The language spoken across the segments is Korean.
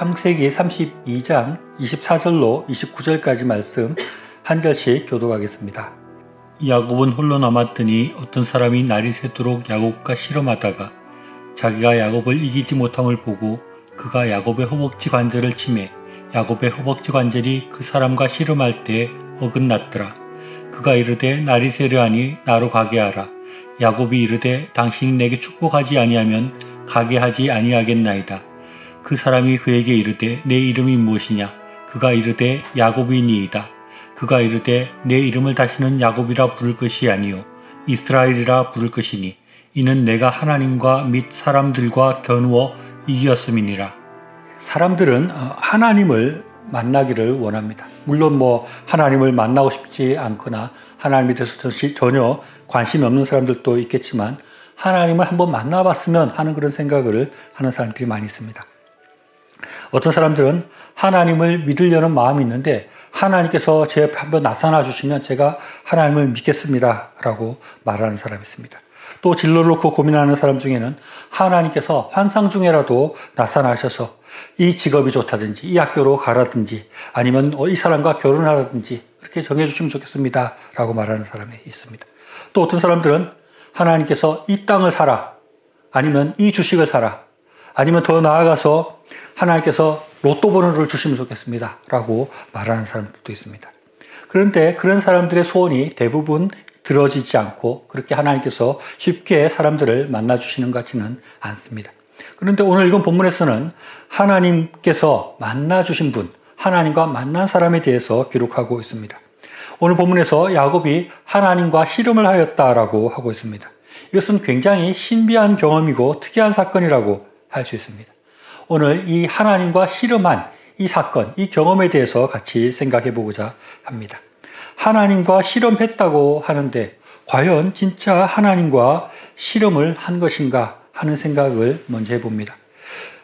창세기 32장 24절로 29절까지 말씀 한 절씩 교독하겠습니다. 야곱은 홀로 남았더니 어떤 사람이 날이 새도록 야곱과 씨름하다가 자기가 야곱을 이기지 못함을 보고 그가 야곱의 허벅지 관절을 치매 야곱의 허벅지 관절이 그 사람과 씨름할 때 어긋났더라. 그가 이르되 날이 새려하니 나로 가게 하라. 야곱이 이르되 당신이 내게 축복하지 아니하면 가게 하지 아니하겠나이다. 그 사람이 그에게 이르되 내 이름이 무엇이냐? 그가 이르되 야곱이니이다. 그가 이르되 내 이름을 다시는 야곱이라 부를 것이 아니요 이스라엘이라 부를 것이니 이는 내가 하나님과 및 사람들과 겨누어 이겼음이니라. 사람들은 하나님을 만나기를 원합니다. 물론 하나님을 만나고 싶지 않거나 하나님에 대해서 전혀 관심이 없는 사람들도 있겠지만 하나님을 한번 만나봤으면 하는 그런 생각을 하는 사람들이 많이 있습니다. 어떤 사람들은 하나님을 믿으려는 마음이 있는데 하나님께서 제 앞에 한번 나타나 주시면 제가 하나님을 믿겠습니다 라고 말하는 사람이 있습니다. 또 진로를 놓고 고민하는 사람 중에는 하나님께서 환상 중에라도 나타나셔서 이 직업이 좋다든지 이 학교로 가라든지 아니면 이 사람과 결혼하라든지 그렇게 정해주시면 좋겠습니다 라고 말하는 사람이 있습니다. 또 어떤 사람들은 하나님께서 이 땅을 사라 아니면 이 주식을 사라 아니면 더 나아가서 하나님께서 로또 번호를 주시면 좋겠습니다 라고 말하는 사람들도 있습니다. 그런데 그런 사람들의 소원이 대부분 들어지지 않고 그렇게 하나님께서 쉽게 사람들을 만나주시는 것 같지는 않습니다. 그런데 오늘 읽은 본문에서는 하나님께서 만나주신 분, 하나님과 만난 사람에 대해서 기록하고 있습니다. 오늘 본문에서 야곱이 하나님과 씨름을 하였다라고 하고 있습니다. 이것은 굉장히 신비한 경험이고 특이한 사건이라고 할 수 있습니다. 오늘 이 하나님과 씨름한 이 사건, 이 경험에 대해서 같이 생각해 보고자 합니다. 하나님과 씨름했다고 하는데 과연 진짜 하나님과 씨름을 한 것인가 하는 생각을 먼저 해봅니다.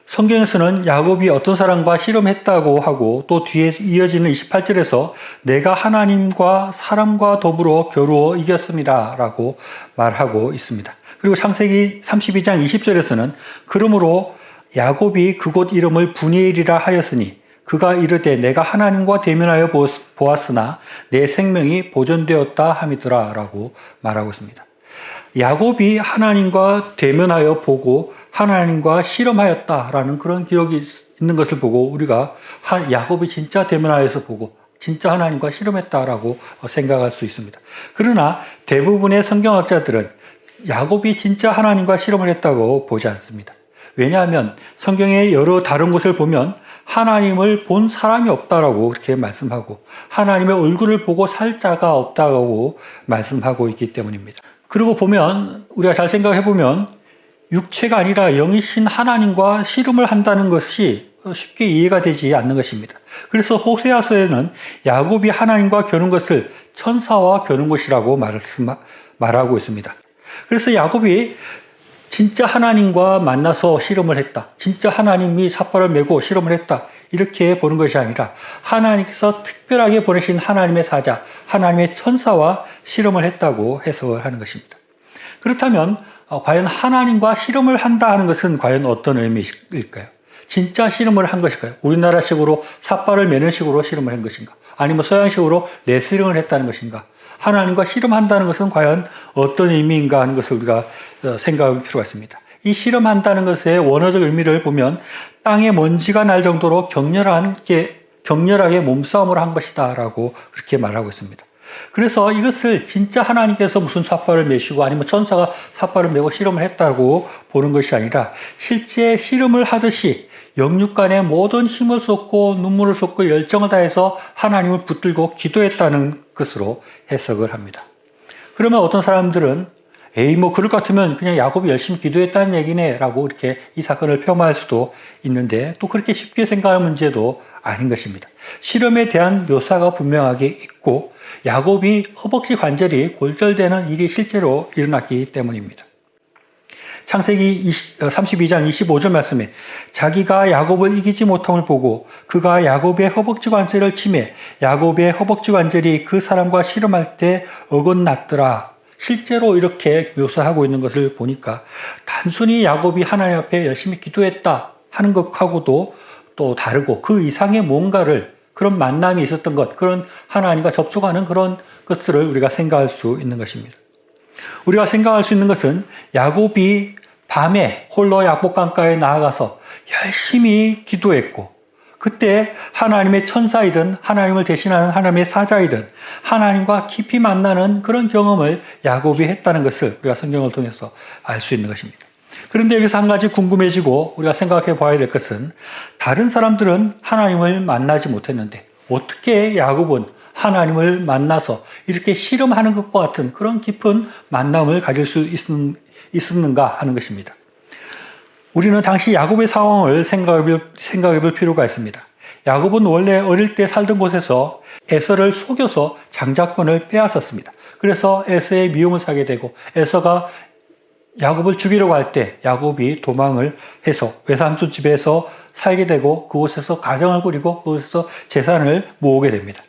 성경에서는 야곱이 어떤 사람과 씨름했다고 하고 또 뒤에 이어지는 28절에서 내가 하나님과 사람과 더불어 겨루어 이겼습니다 라고 말하고 있습니다. 그리고 창세기 32장 20절에서는 그러므로 야곱이 그곳 이름을 브니엘이라 하였으니 그가 이르되 내가 하나님과 대면하여 보았으나 내 생명이 보존되었다 함이더라 라고 말하고 있습니다. 야곱이 하나님과 대면하여 보고 하나님과 씨름하였다라는 그런 기록이 있는 것을 보고 우리가 야곱이 진짜 대면하여서 보고 진짜 하나님과 씨름했다라고 생각할 수 있습니다. 그러나 대부분의 성경학자들은 야곱이 진짜 하나님과 씨름을 했다고 보지 않습니다. 왜냐하면 성경의 여러 다른 곳을 보면 하나님을 본 사람이 없다라고 그렇게 말씀하고 하나님의 얼굴을 보고 살 자가 없다고 말씀하고 있기 때문입니다. 그리고 보면 우리가 잘 생각해 보면 육체가 아니라 영이신 하나님과 씨름을 한다는 것이 쉽게 이해가 되지 않는 것입니다. 그래서 호세아서에는 야곱이 하나님과 겨눈 것을 천사와 겨눈 것이라고 말하고 있습니다. 그래서 야곱이 진짜 하나님과 만나서 씨름을 했다. 진짜 하나님이 삿발을 메고 씨름을 했다. 이렇게 보는 것이 아니라 하나님께서 특별하게 보내신 하나님의 사자, 하나님의 천사와 씨름을 했다고 해석을 하는 것입니다. 그렇다면 과연 하나님과 씨름을 한다 하는 것은 과연 어떤 의미일까요? 진짜 씨름을 한 것일까요? 우리나라식으로 삿발을 매는 식으로 씨름을 한 것인가? 아니면 서양식으로 레슬링을 했다는 것인가? 하나님과 씨름한다는 것은 과연 어떤 의미인가 하는 것을 우리가 생각할 필요가 있습니다. 이 씨름한다는 것의 원어적 의미를 보면 땅에 먼지가 날 정도로 격렬하게 몸싸움을 한 것이다 라고 그렇게 말하고 있습니다. 그래서 이것을 진짜 하나님께서 무슨 삿발을 메시고 아니면 천사가 삿발을 메고 씨름을 했다고 보는 것이 아니라 실제 씨름을 하듯이 영육간에 모든 힘을 쏟고 눈물을 쏟고 열정을 다해서 하나님을 붙들고 기도했다는 것으로 해석을 합니다. 그러면 어떤 사람들은 그럴 것 같으면 그냥 야곱이 열심히 기도했다는 얘기네 라고 이렇게 이 사건을 폄하할 수도 있는데 또 그렇게 쉽게 생각할 문제도 아닌 것입니다. 씨름에 대한 묘사가 분명하게 있고 야곱이 허벅지 관절이 골절되는 일이 실제로 일어났기 때문입니다. 창세기 32장 25절 말씀에 자기가 야곱을 이기지 못함을 보고 그가 야곱의 허벅지 관절을 치매 야곱의 허벅지 관절이 그 사람과 씨름할 때 어긋났더라. 실제로 이렇게 묘사하고 있는 것을 보니까 단순히 야곱이 하나님 앞에 열심히 기도했다 하는 것하고도 또 다르고 그 이상의 뭔가를 그런 만남이 있었던 것, 그런 하나님과 접촉하는 그런 것들을 우리가 생각할 수 있는 것입니다. 우리가 생각할 수 있는 것은 야곱이 밤에 홀로 야복강가에 나아가서 열심히 기도했고 그때 하나님의 천사이든 하나님을 대신하는 하나님의 사자이든 하나님과 깊이 만나는 그런 경험을 야곱이 했다는 것을 우리가 성경을 통해서 알 수 있는 것입니다. 그런데 여기서 한 가지 궁금해지고 우리가 생각해 봐야 될 것은 다른 사람들은 하나님을 만나지 못했는데 어떻게 야곱은 하나님을 만나서 이렇게 씨름하는 것과 같은 그런 깊은 만남을 가질 수 있었는가 하는 것입니다. 우리는 당시 야곱의 상황을 생각해 볼 필요가 있습니다. 야곱은 원래 어릴 때 살던 곳에서 에서를 속여서 장자권을 빼앗았습니다. 그래서 에서의 미움을 사게 되고 에서가 야곱을 죽이려고 할 때 야곱이 도망을 해서 외삼촌 집에서 살게 되고 그곳에서 가정을 꾸리고 그곳에서 재산을 모으게 됩니다.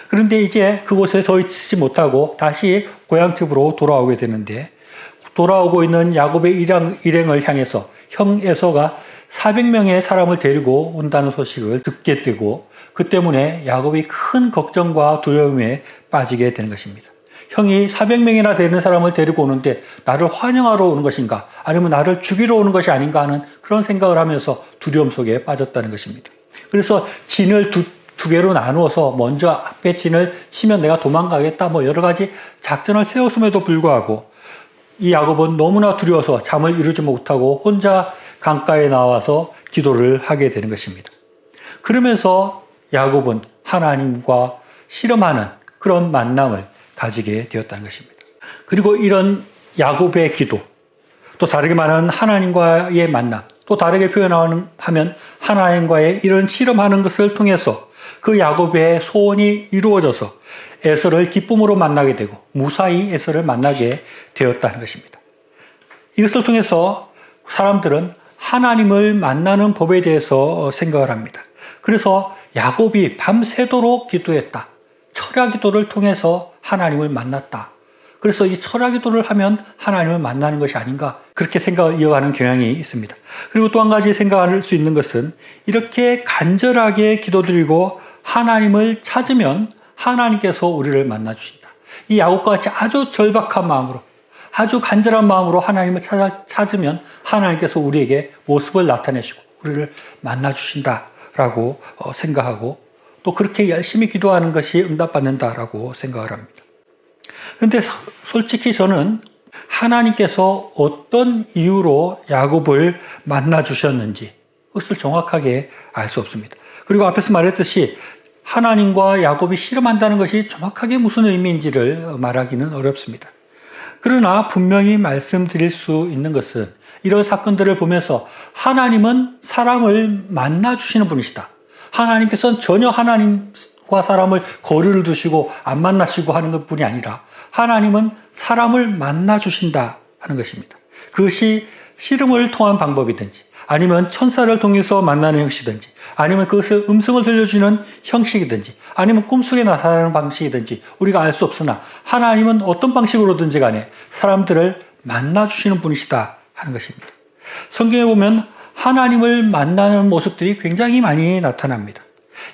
그런데 이제 그곳에 더 있지 못하고 다시 고향집으로 돌아오게 되는데 돌아오고 있는 야곱의 일행을 향해서 형 에서가 400명의 사람을 데리고 온다는 소식을 듣게 되고 그 때문에 야곱이 큰 걱정과 두려움에 빠지게 되는 것입니다. 형이 400명이나 되는 사람을 데리고 오는데 나를 환영하러 오는 것인가 아니면 나를 죽이러 오는 것이 아닌가 하는 그런 생각을 하면서 두려움 속에 빠졌다는 것입니다. 그래서 진을 두 개로 나누어서 먼저 앞에 진을 치면 내가 도망가겠다 여러 가지 작전을 세웠음에도 불구하고 이 야곱은 너무나 두려워서 잠을 이루지 못하고 혼자 강가에 나와서 기도를 하게 되는 것입니다. 그러면서 야곱은 하나님과 씨름하는 그런 만남을 가지게 되었다는 것입니다. 그리고 이런 야곱의 기도, 또 다르게 말하면 하나님과의 만남, 또 다르게 표현하면 하나님과의 이런 씨름하는 것을 통해서 그 야곱의 소원이 이루어져서 에서를 기쁨으로 만나게 되고 무사히 에서를 만나게 되었다는 것입니다. 이것을 통해서 사람들은 하나님을 만나는 법에 대해서 생각을 합니다. 그래서 야곱이 밤새도록 기도했다. 철야 기도를 통해서 하나님을 만났다. 그래서 이 철야 기도를 하면 하나님을 만나는 것이 아닌가 그렇게 생각을 이어가는 경향이 있습니다. 그리고 또 한 가지 생각할 수 있는 것은 이렇게 간절하게 기도드리고 하나님을 찾으면 하나님께서 우리를 만나주신다. 이 야곱과 같이 아주 절박한 마음으로 아주 간절한 마음으로 하나님을 찾으면 하나님께서 우리에게 모습을 나타내시고 우리를 만나주신다라고 생각하고 또 그렇게 열심히 기도하는 것이 응답받는다라고 생각을 합니다. 그런데 솔직히 저는 하나님께서 어떤 이유로 야곱을 만나주셨는지 그것을 정확하게 알 수 없습니다. 그리고 앞에서 말했듯이 하나님과 야곱이 씨름한다는 것이 정확하게 무슨 의미인지를 말하기는 어렵습니다. 그러나 분명히 말씀드릴 수 있는 것은 이런 사건들을 보면서 하나님은 사람을 만나주시는 분이시다. 하나님께서는 전혀 하나님과 사람을 거리를 두시고 안 만나시고 하는 것뿐이 아니라 하나님은 사람을 만나주신다 하는 것입니다. 그것이 씨름을 통한 방법이든지 아니면 천사를 통해서 만나는 형식이든지 아니면 그것을 음성을 들려주는 형식이든지 아니면 꿈속에 나타나는 방식이든지 우리가 알 수 없으나 하나님은 어떤 방식으로든지 간에 사람들을 만나주시는 분이시다 하는 것입니다. 성경에 보면 하나님을 만나는 모습들이 굉장히 많이 나타납니다.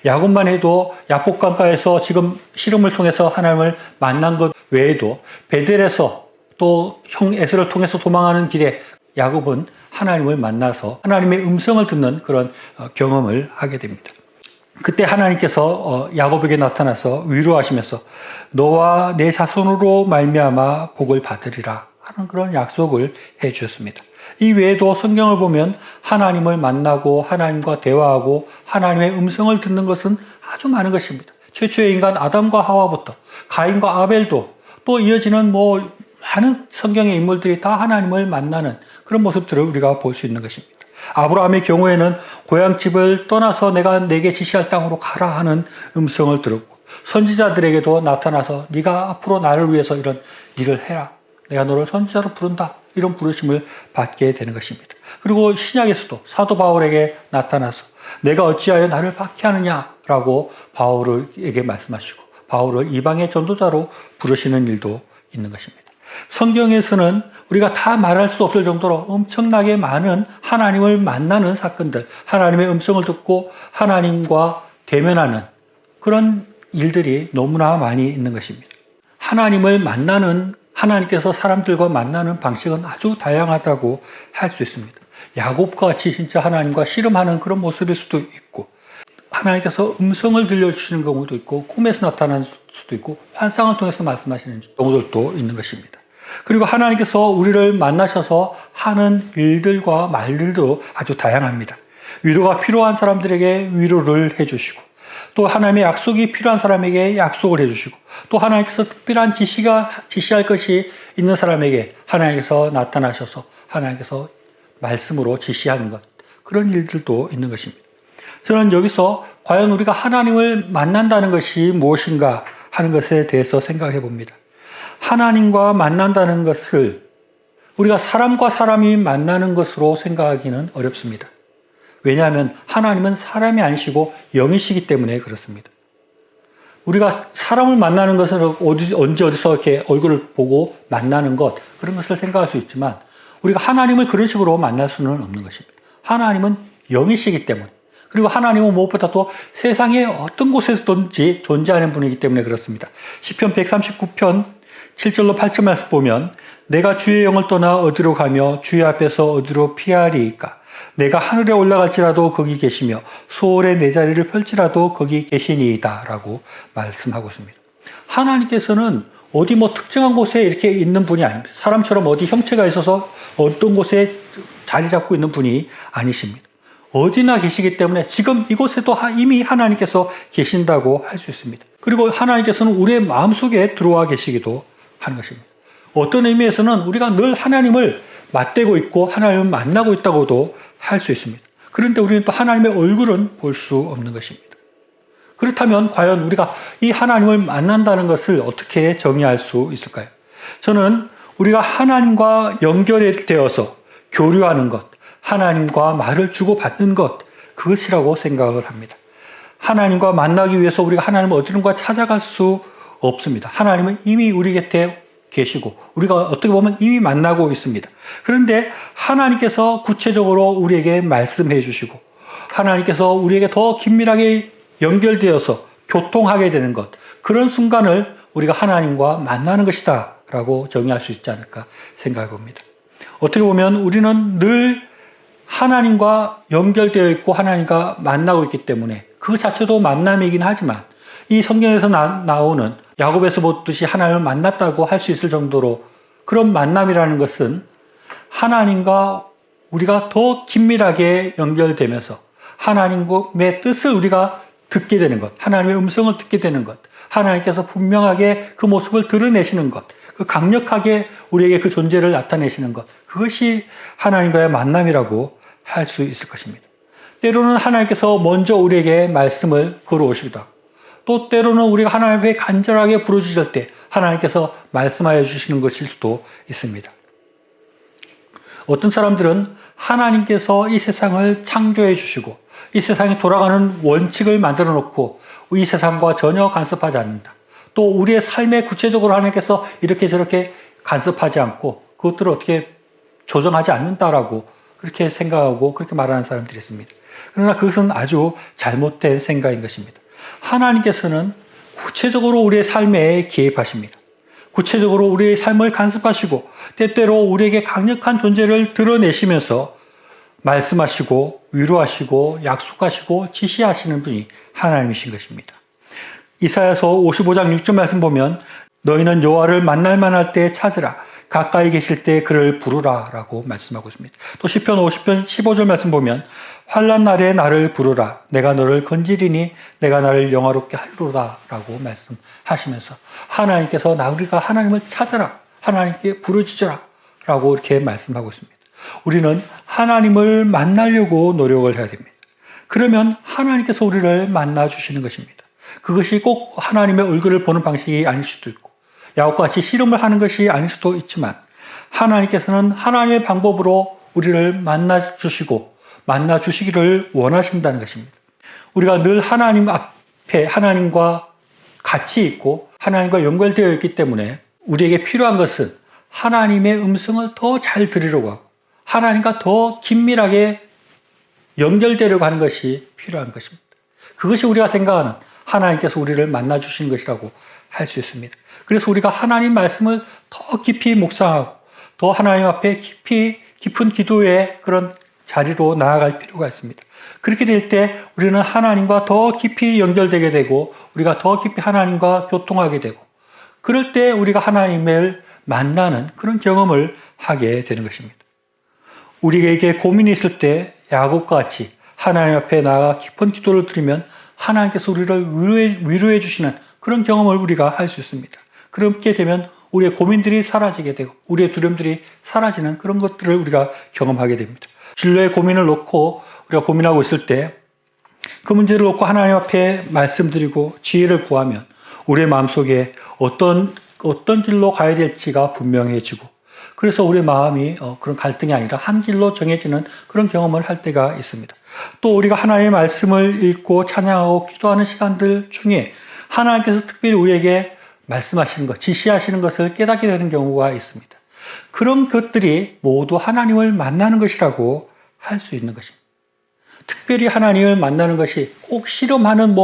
야곱만 해도 야복강가에서 지금 씨름을 통해서 하나님을 만난 것 외에도 베델에서 또 형 에서를 통해서 도망하는 길에 야곱은 하나님을 만나서 하나님의 음성을 듣는 그런 경험을 하게 됩니다. 그때 하나님께서 야곱에게 나타나서 위로하시면서 너와 내 자손으로 말미암아 복을 받으리라 하는 그런 약속을 해 주셨습니다. 이 외에도 성경을 보면 하나님을 만나고 하나님과 대화하고 하나님의 음성을 듣는 것은 아주 많은 것입니다. 최초의 인간 아담과 하와부터 가인과 아벨도 또 이어지는 많은 성경의 인물들이 다 하나님을 만나는 그런 모습들을 우리가 볼 수 있는 것입니다. 아브라함의 경우에는 고향집을 떠나서 내가 내게 지시할 땅으로 가라 하는 음성을 들었고 선지자들에게도 나타나서 네가 앞으로 나를 위해서 이런 일을 해라. 내가 너를 선지자로 부른다. 이런 부르심을 받게 되는 것입니다. 그리고 신약에서도 사도 바울에게 나타나서 내가 어찌하여 나를 박해하느냐라고 바울에게 말씀하시고 바울을 이방의 전도자로 부르시는 일도 있는 것입니다. 성경에서는 우리가 다 말할 수 없을 정도로 엄청나게 많은 하나님을 만나는 사건들, 하나님의 음성을 듣고 하나님과 대면하는 그런 일들이 너무나 많이 있는 것입니다. 하나님을 만나는, 하나님께서 사람들과 만나는 방식은 아주 다양하다고 할 수 있습니다. 야곱과 같이 진짜 하나님과 씨름하는 그런 모습일 수도 있고, 하나님께서 음성을 들려주시는 경우도 있고, 꿈에서 나타나는 수도 있고, 환상을 통해서 말씀하시는 경우들도 있는 것입니다. 그리고 하나님께서 우리를 만나셔서 하는 일들과 말들도 아주 다양합니다. 위로가 필요한 사람들에게 위로를 해주시고, 또 하나님의 약속이 필요한 사람에게 약속을 해주시고, 또 하나님께서 특별한 지시할 것이 있는 사람에게 하나님께서 나타나셔서 하나님께서 말씀으로 지시하는 것, 그런 일들도 있는 것입니다. 저는 여기서 과연 우리가 하나님을 만난다는 것이 무엇인가 하는 것에 대해서 생각해 봅니다. 하나님과 만난다는 것을 우리가 사람과 사람이 만나는 것으로 생각하기는 어렵습니다. 왜냐하면 하나님은 사람이 아니시고 영이시기 때문에 그렇습니다. 우리가 사람을 만나는 것은 언제 어디서 이렇게 얼굴을 보고 만나는 것, 그런 것을 생각할 수 있지만 우리가 하나님을 그런 식으로 만날 수는 없는 것입니다. 하나님은 영이시기 때문에, 그리고 하나님은 무엇보다도 세상의 어떤 곳에서든지 존재하는 분이기 때문에 그렇습니다. 시편 139편 7절로 8절 말씀 보면, 내가 주의 영을 떠나 어디로 가며 주의 앞에서 어디로 피하리이까? 내가 하늘에 올라갈지라도 거기 계시며 소홀에 내 자리를 펼지라도 거기 계시니이다 라고 말씀하고 있습니다. 하나님께서는 어디 특정한 곳에 이렇게 있는 분이 아닙니다. 사람처럼 어디 형체가 있어서 어떤 곳에 자리 잡고 있는 분이 아니십니다. 어디나 계시기 때문에 지금 이곳에도 이미 하나님께서 계신다고 할 수 있습니다. 그리고 하나님께서는 우리의 마음속에 들어와 계시기도 하는 것입니다. 어떤 의미에서는 우리가 늘 하나님을 맞대고 있고 하나님을 만나고 있다고도 할 수 있습니다. 그런데 우리는 또 하나님의 얼굴은 볼 수 없는 것입니다. 그렇다면 과연 우리가 이 하나님을 만난다는 것을 어떻게 정의할 수 있을까요? 저는 우리가 하나님과 연결되어서 교류하는 것, 하나님과 말을 주고받는 것, 그것이라고 생각을 합니다. 하나님과 만나기 위해서 우리가 하나님을 어디론가 찾아갈 수 없습니다. 하나님은 이미 우리 곁에 계시고 우리가 어떻게 보면 이미 만나고 있습니다. 그런데 하나님께서 구체적으로 우리에게 말씀해 주시고 하나님께서 우리에게 더 긴밀하게 연결되어서 교통하게 되는 것, 그런 순간을 우리가 하나님과 만나는 것이다 라고 정의할 수 있지 않을까 생각해 봅니다. 어떻게 보면 우리는 늘 하나님과 연결되어 있고 하나님과 만나고 있기 때문에 그 자체도 만남이긴 하지만, 이 성경에서 나오는 야곱에서 보듯이 하나님을 만났다고 할 수 있을 정도로 그런 만남이라는 것은 하나님과 우리가 더 긴밀하게 연결되면서 하나님의 뜻을 우리가 듣게 되는 것, 하나님의 음성을 듣게 되는 것, 하나님께서 분명하게 그 모습을 드러내시는 것, 그 강력하게 우리에게 그 존재를 나타내시는 것, 그것이 하나님과의 만남이라고 할 수 있을 것입니다. 때로는 하나님께서 먼저 우리에게 말씀을 걸어오시기도 하고, 또 때로는 우리가 하나님 앞에 간절하게 부르짖을 때 하나님께서 말씀하여 주시는 것일 수도 있습니다. 어떤 사람들은 하나님께서 이 세상을 창조해 주시고 이 세상이 돌아가는 원칙을 만들어 놓고 이 세상과 전혀 간섭하지 않는다. 또 우리의 삶에 구체적으로 하나님께서 이렇게 저렇게 간섭하지 않고 그것들을 어떻게 조정하지 않는다라고 그렇게 생각하고 그렇게 말하는 사람들이 있습니다. 그러나 그것은 아주 잘못된 생각인 것입니다. 하나님께서는 구체적으로 우리의 삶에 개입하십니다. 구체적으로 우리의 삶을 간섭하시고 때때로 우리에게 강력한 존재를 드러내시면서 말씀하시고 위로하시고 약속하시고 지시하시는 분이 하나님이신 것입니다. 이사야서 55장 6절 말씀 보면, 너희는 여호와를 만날 만할 때 찾으라, 가까이 계실 때 그를 부르라 라고 말씀하고 있습니다. 또 시편 50편 15절 말씀 보면, 환난 날에 나를 부르라, 내가 너를 건지리니 내가 나를 영화롭게 하리로다 라고 말씀하시면서 하나님께서 우리가 하나님을 찾아라, 하나님께 부르짖어라 라고 이렇게 말씀하고 있습니다. 우리는 하나님을 만나려고 노력을 해야 됩니다. 그러면 하나님께서 우리를 만나 주시는 것입니다. 그것이 꼭 하나님의 얼굴을 보는 방식이 아닐 수도 있고 야곱과 같이 씨름을 하는 것이 아닐 수도 있지만, 하나님께서는 하나님의 방법으로 우리를 만나 주시고 만나 주시기를 원하신다는 것입니다. 우리가 늘 하나님 앞에 하나님과 같이 있고 하나님과 연결되어 있기 때문에 우리에게 필요한 것은 하나님의 음성을 더 잘 들으려고 하고 하나님과 더 긴밀하게 연결되려고 하는 것이 필요한 것입니다. 그것이 우리가 생각하는 하나님께서 우리를 만나 주신 것이라고 할 수 있습니다. 그래서 우리가 하나님 말씀을 더 깊이 묵상하고 더 하나님 앞에 깊은 기도의 그런 자리로 나아갈 필요가 있습니다. 그렇게 될 때 우리는 하나님과 더 깊이 연결되게 되고 우리가 더 깊이 하나님과 교통하게 되고 그럴 때 우리가 하나님을 만나는 그런 경험을 하게 되는 것입니다. 우리에게 고민이 있을 때 야곱과 같이 하나님 앞에 나아가 깊은 기도를 드리면 하나님께서 우리를 위로해 주시는 그런 경험을 우리가 할 수 있습니다. 그렇게 되면 우리의 고민들이 사라지게 되고 우리의 두려움들이 사라지는 그런 것들을 우리가 경험하게 됩니다. 진로의 고민을 놓고 우리가 고민하고 있을 때 그 문제를 놓고 하나님 앞에 말씀드리고 지혜를 구하면 우리의 마음속에 어떤 길로 가야 될지가 분명해지고 그래서 우리의 마음이 그런 갈등이 아니라 한 길로 정해지는 그런 경험을 할 때가 있습니다. 또 우리가 하나님의 말씀을 읽고 찬양하고 기도하는 시간들 중에 하나님께서 특별히 우리에게 말씀하시는 것, 지시하시는 것을 깨닫게 되는 경우가 있습니다. 그런 것들이 모두 하나님을 만나는 것이라고 할 수 있는 것입니다. 특별히 하나님을 만나는 것이 꼭 실험하는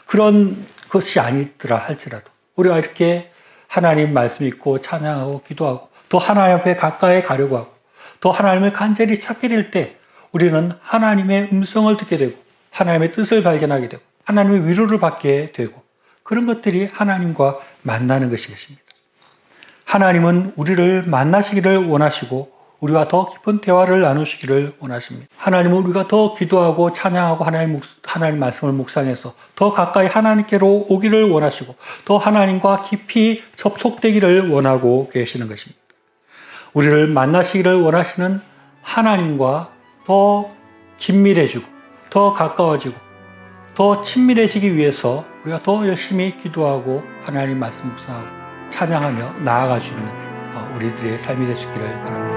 그런 것이 아니더라 할지라도 우리가 이렇게 하나님 말씀 읽고 찬양하고 기도하고 더 하나님 앞에 가까이 가려고 하고 더 하나님을 간절히 찾게 될 때 우리는 하나님의 음성을 듣게 되고 하나님의 뜻을 발견하게 되고 하나님의 위로를 받게 되고 그런 것들이 하나님과 만나는 것이겠습니다. 하나님은 우리를 만나시기를 원하시고 우리와 더 깊은 대화를 나누시기를 원하십니다. 하나님은 우리가 더 기도하고 찬양하고 하나님 말씀을 묵상해서 더 가까이 하나님께로 오기를 원하시고 더 하나님과 깊이 접촉되기를 원하고 계시는 것입니다. 우리를 만나시기를 원하시는 하나님과 더 긴밀해지고 더 가까워지고 더 친밀해지기 위해서 우리가 더 열심히 기도하고 하나님 말씀 묵상하고 찬양하며 나아가 주는 우리들의 삶이 되시기를 바랍니다.